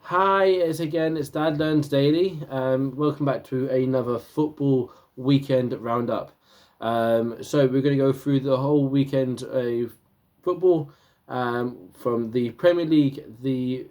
Hi, it's Dad Learns Daily. Welcome back to another football weekend roundup. So we're going to go through the whole weekend of football from the Premier League, the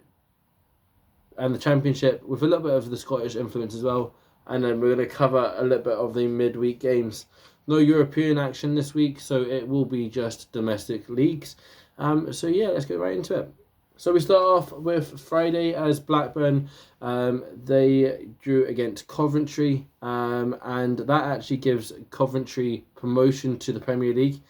Championship, with a little bit of the Scottish influence as well, and then we're going to cover a little bit of the midweek games. No European action this week, so it will be just domestic leagues. So yeah, let's get right into it. So we start off with Friday as Blackburn. They drew against Coventry, and that actually gives Coventry promotion to the Premier League.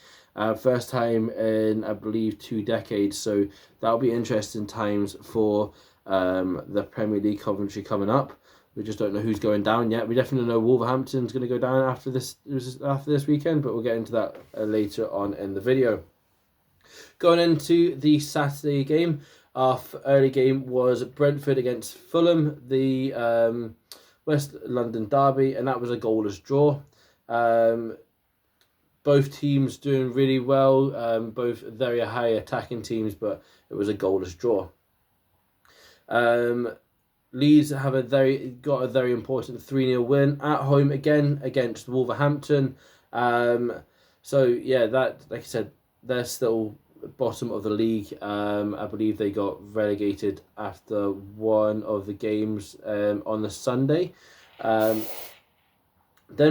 First time in, I believe, 2 decades. So that'll be interesting times for the Premier League. Coventry coming up. We just don't know who's going down yet. We definitely know Wolverhampton's going to go down after this weekend, but we'll get into that later on in the video. Going into the Saturday game, our early game was Brentford against Fulham, the West London derby, and that was a goalless draw. Both teams doing really well, both very high attacking teams, but it was a goalless draw. Leeds have got a very important 3-0 win at home again against Wolverhampton. So yeah, that, like I said, they're still bottom of the league. I believe they got relegated after one of the games on the Sunday. Then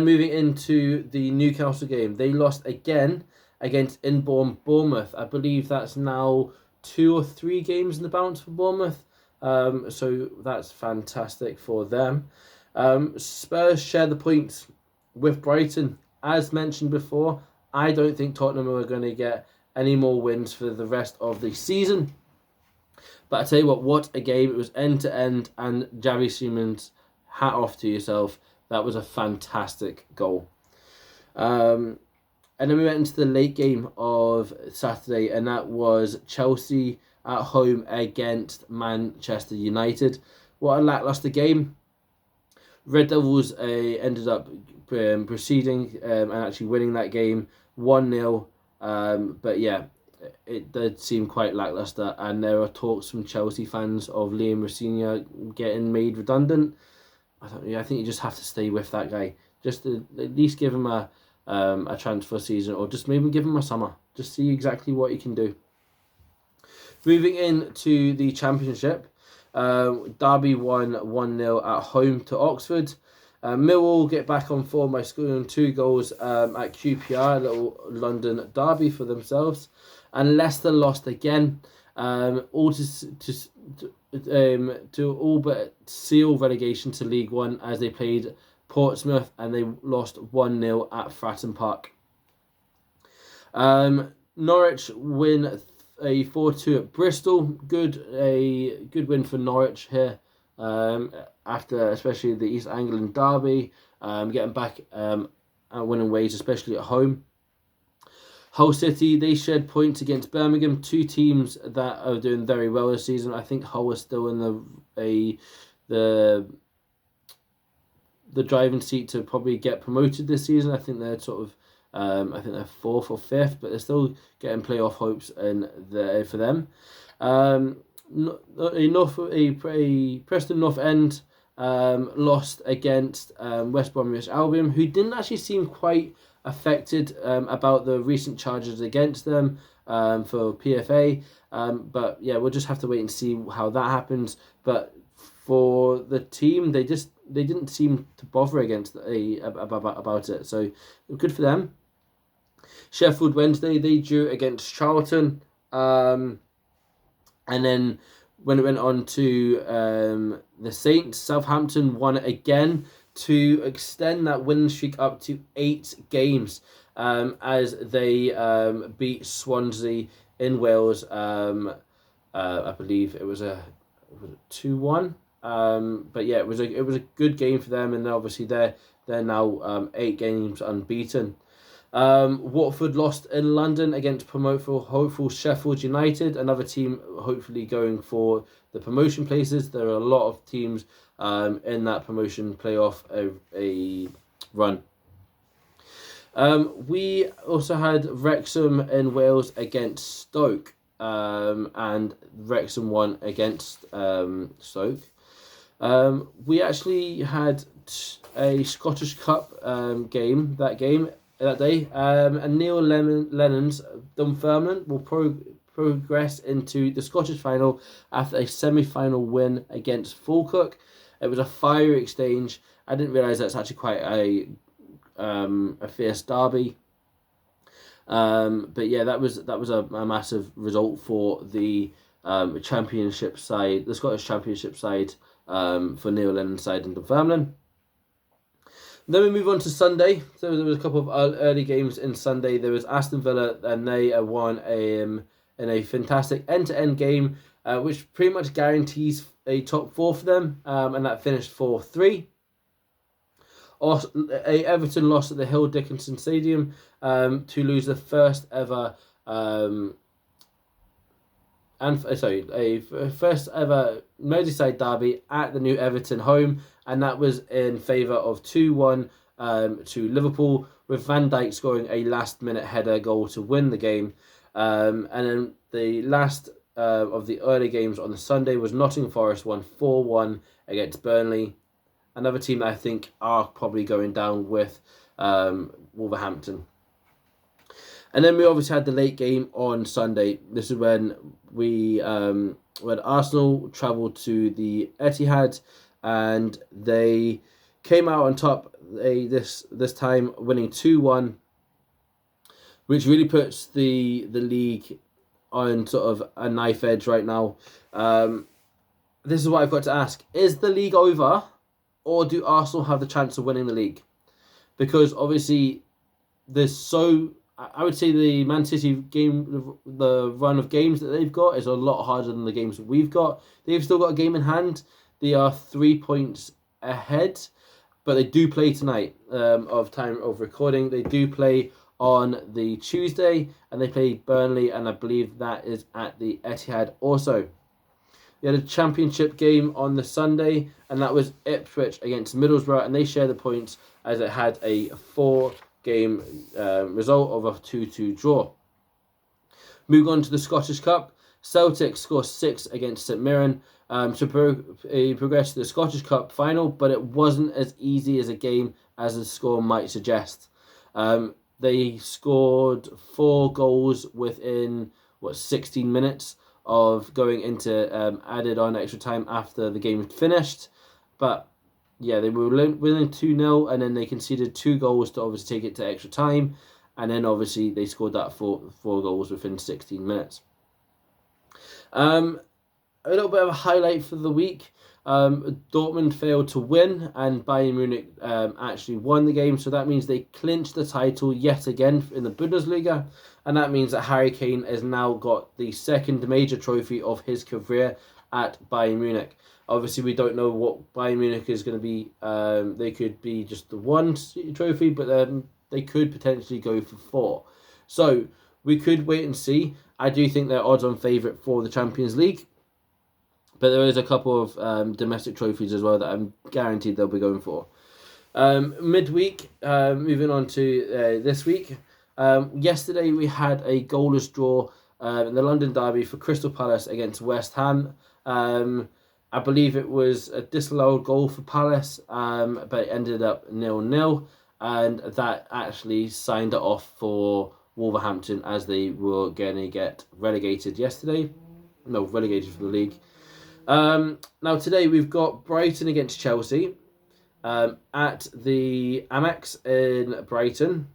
moving into the Newcastle game, they lost again against inborn Bournemouth. I believe that's now 2 or 3 games in the bounce for Bournemouth. So that's fantastic for them. Spurs share the points with Brighton. As mentioned before, I don't think Tottenham are going to get any more wins for the rest of the season. But I tell you what a game. It was end to end, and Xavi Simons, hat off to yourself. That was a fantastic goal. And then we went into the late game of Saturday, and that was Chelsea at home against Manchester United. What a lackluster game. Red Devils ended up proceeding and actually winning that game 1-0. But yeah, it did seem quite lackluster, and there are talks from Chelsea fans of Liam Rossini getting made redundant. I think you just have to stay with that guy. Just to at least give him a transfer season, or just maybe give him a summer. Just see exactly what he can do. Moving into the Championship, Derby won 1-0 at home to Oxford. Millwall get back on form by scoring 2 goals at QPR, a little London derby for themselves. And Leicester lost again, all to all but seal relegation to League One as they played Portsmouth, and they lost 1-0 at Fratton Park. Norwich win a 4-2 at Bristol. Good win for Norwich here. After especially the East Anglian derby, getting back at winning ways, especially at home. Hull City, they shared points against Birmingham, 2 teams that are doing very well this season. I think Hull is still in the driving seat to probably get promoted this season. I think they're sort of I think they're 4th or 5th, but they're still getting playoff hopes for them. Preston North End lost against West Bromwich Albion, who didn't actually seem quite affected about the recent charges against them for PFA. But yeah, we'll just have to wait and see how that happens. But for the team, they didn't seem to bother about it. So good for them. Sheffield Wednesday, they drew against Charlton. And then when it went on to the Saints, Southampton won it again to extend that winning streak up to 8 games as they beat Swansea in Wales. I believe it was a 2-1. But yeah, it was a good game for them, and obviously they're now 8 games unbeaten. Watford lost in London against hopeful Sheffield United, another team hopefully going for the promotion places. There are a lot of teams in that promotion playoff a run. We also had Wrexham in Wales against Stoke. and Wrexham won against Stoke. We actually had a Scottish Cup game that day, and Neil Lennon's Dunfermline will progress into the Scottish final after a semi-final win against Falkirk. It was a fiery exchange. I didn't realise that's actually quite a fierce derby. But yeah, that was a massive result for the championship side, the Scottish Championship side, for Neil Lennon's side in Dunfermline. Then we move on to Sunday. So there was a couple of early games in Sunday. There was Aston Villa, and they won in a fantastic end-to-end game, which pretty much guarantees a top four for them, and that finished 4-3. Everton lost at the Hill Dickinson Stadium to lose the first ever first ever Merseyside derby at the new Everton home, and that was in favour of 2-1 to Liverpool, with Van Dijk scoring a last-minute header goal to win the game. And then the last of the early games on the Sunday was Nottingham Forest won 4-1 against Burnley, another team that I think are probably going down with Wolverhampton. And then we obviously had the late game on Sunday. This is when when Arsenal travelled to the Etihad, and they came out on top. This time winning 2-1, which really puts the league on sort of a knife edge right now. This is what I've got to ask: is the league over, or do Arsenal have the chance of winning the league? Because obviously, I would say the Man City game, the run of games that they've got is a lot harder than the games that we've got. They've still got a game in hand. They are 3 points ahead, but they do play tonight of time of recording. They do play on the Tuesday, and they play Burnley, and I believe that is at the Etihad also. We had a championship game on the Sunday, and that was Ipswich against Middlesbrough, and they share the points as it had a 4-game result of a 2-2 draw. Moving on to the Scottish Cup, Celtic scored 6 against St Mirren to progress to the Scottish Cup final, but it wasn't as easy as a game as the score might suggest. They scored 4 goals within 16 minutes of going into added on extra time after the game had finished, but yeah, they were winning 2-0, and then they conceded 2 goals to obviously take it to extra time, and then obviously they scored that four goals within 16 minutes. A little bit of a highlight for the week: Dortmund failed to win, and Bayern Munich actually won the game, so that means they clinched the title yet again in the Bundesliga, and that means that Harry Kane has now got the second major trophy of his career at Bayern Munich. Obviously, we don't know what Bayern Munich is going to be. They could be just the one trophy, but they could potentially go for 4. So we could wait and see. I do think they're odds-on favourite for the Champions League, but there is a couple of domestic trophies as well that I'm guaranteed they'll be going for. Midweek, moving on to this week. Yesterday we had a goalless draw in the London derby for Crystal Palace against West Ham. I believe it was a disallowed goal for Palace, but it ended up 0-0, and that actually signed it off for Wolverhampton, as they were going to get relegated yesterday. No, relegated from the league. Now today we've got Brighton against Chelsea at the Amex in Brighton.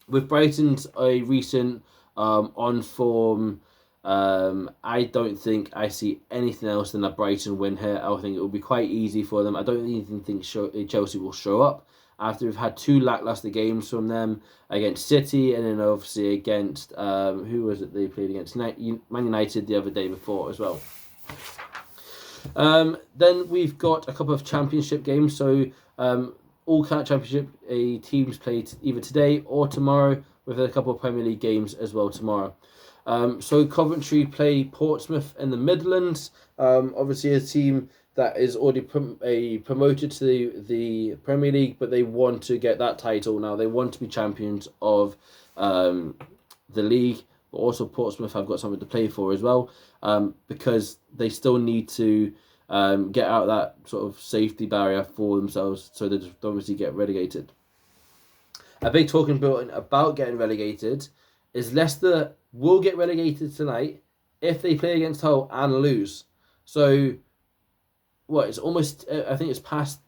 With Brighton's a recent on form, I don't think I see anything else than a Brighton win here. I think it will be quite easy for them. I don't even think Chelsea will show up after we've had 2 lackluster games from them against City, and then obviously against who was it they played against? Man United the other day before as well. Then we've got a couple of championship games. So all championship teams played either today or tomorrow, with a couple of Premier League games as well tomorrow. So Coventry play Portsmouth in the Midlands. Obviously a team that is already promoted to the Premier League, but they want to get that title now. They want to be champions of the league, but also Portsmouth have got something to play for as well, because they still need to get out that sort of safety barrier for themselves, so they don't obviously get relegated. A big talking point about getting relegated is Leicester will get relegated tonight if they play against Hull and lose. So, what, it's almost, I think it's past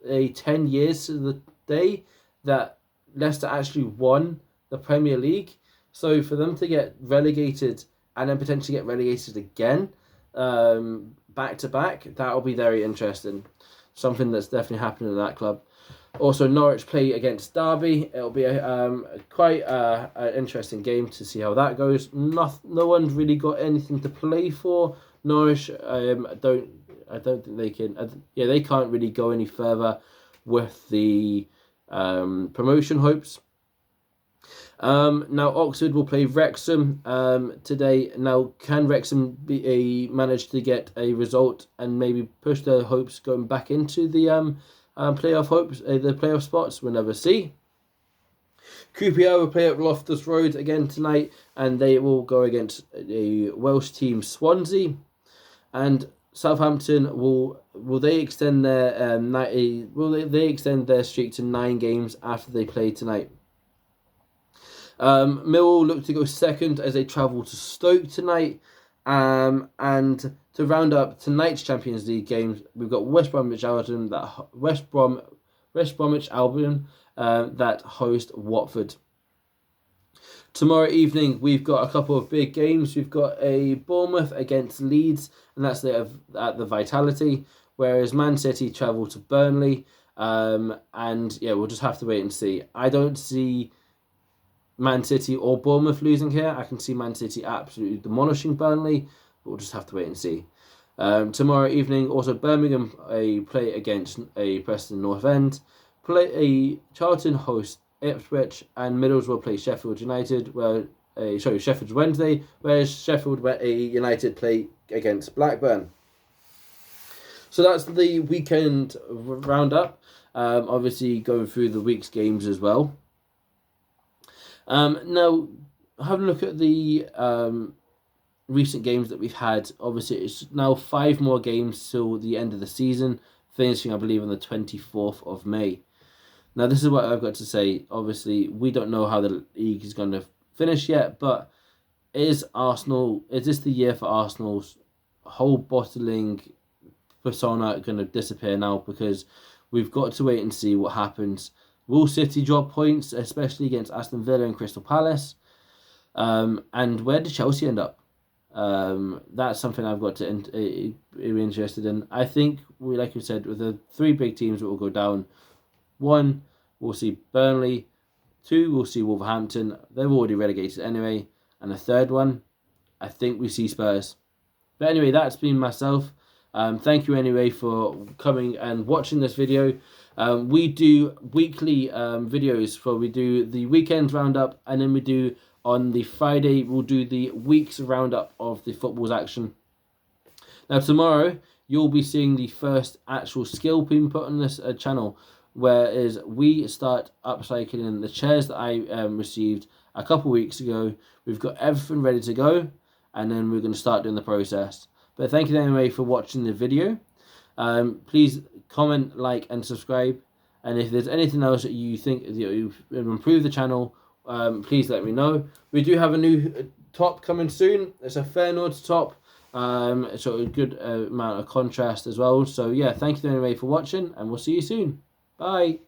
10 years to the day that Leicester actually won the Premier League. So for them to get relegated and then potentially get relegated again, back to back, that'll be very interesting. Something that's definitely happening in that club. Also, Norwich play against Derby. It'll be quite an interesting game to see how that goes. No one's really got anything to play for. Norwich, I don't think they can. They can't really go any further with the promotion hopes. Now Oxford will play Wrexham today. Now, can Wrexham manage to get a result and maybe push their hopes going back into the playoff hopes, the playoff spots? We'll never see. QPR will play at Loftus Road again tonight, and they will go against a Welsh team, Swansea. And Southampton will they extend their they extend their streak to 9 games after they play tonight. Millwall look to go second as they travel to Stoke tonight. And to round up tonight's Champions League games, we've got West Bromwich Albion that host Watford. Tomorrow evening, we've got a couple of big games. We've got a Bournemouth against Leeds, and that's at the Vitality, whereas Man City travel to Burnley. And yeah, we'll just have to wait and see. I don't see Man City or Bournemouth losing here. I can see Man City absolutely demolishing Burnley, but we'll just have to wait and see. Tomorrow evening, also Birmingham play against a Preston North End. Charlton host Ipswich, and Middlesbrough play Sheffield United. Sheffield's Wednesday, whereas Sheffield United play against Blackburn. So that's the weekend roundup. Obviously going through the week's games as well. Now, have a look at the recent games that we've had. Obviously, it's now 5 more games till the end of the season, finishing, I believe, on the 24th of May. Now, this is what I've got to say. Obviously, we don't know how the league is going to finish yet, but is this the year for Arsenal's whole bottling persona going to disappear now? Because we've got to wait and see what happens. Will City drop points, especially against Aston Villa and Crystal Palace? And where did Chelsea end up? That's something I've got to be interested in. I think, like you said, with the 3 big teams that will go down, 1, we'll see Burnley. 2, we'll see Wolverhampton. They're already relegated anyway. And the 3rd one, I think we see Spurs. But anyway, that's been myself. Thank you anyway for coming and watching this video. We do weekly videos. We do the weekend roundup, and then we do on the Friday, we'll do the week's roundup of the football's action. Now tomorrow, you'll be seeing the first actual skill being put on this channel, whereas we start upcycling the chairs that I received a couple weeks ago. We've got everything ready to go, and then we're going to start doing the process. But thank you anyway for watching the video. Please comment, like, and subscribe. And if there's anything else that you think you improve the channel, please let me know. We do have a new top coming soon. It's a Feyenoord top. So a good amount of contrast as well. So yeah, thank you anyway for watching, and we'll see you soon. Bye.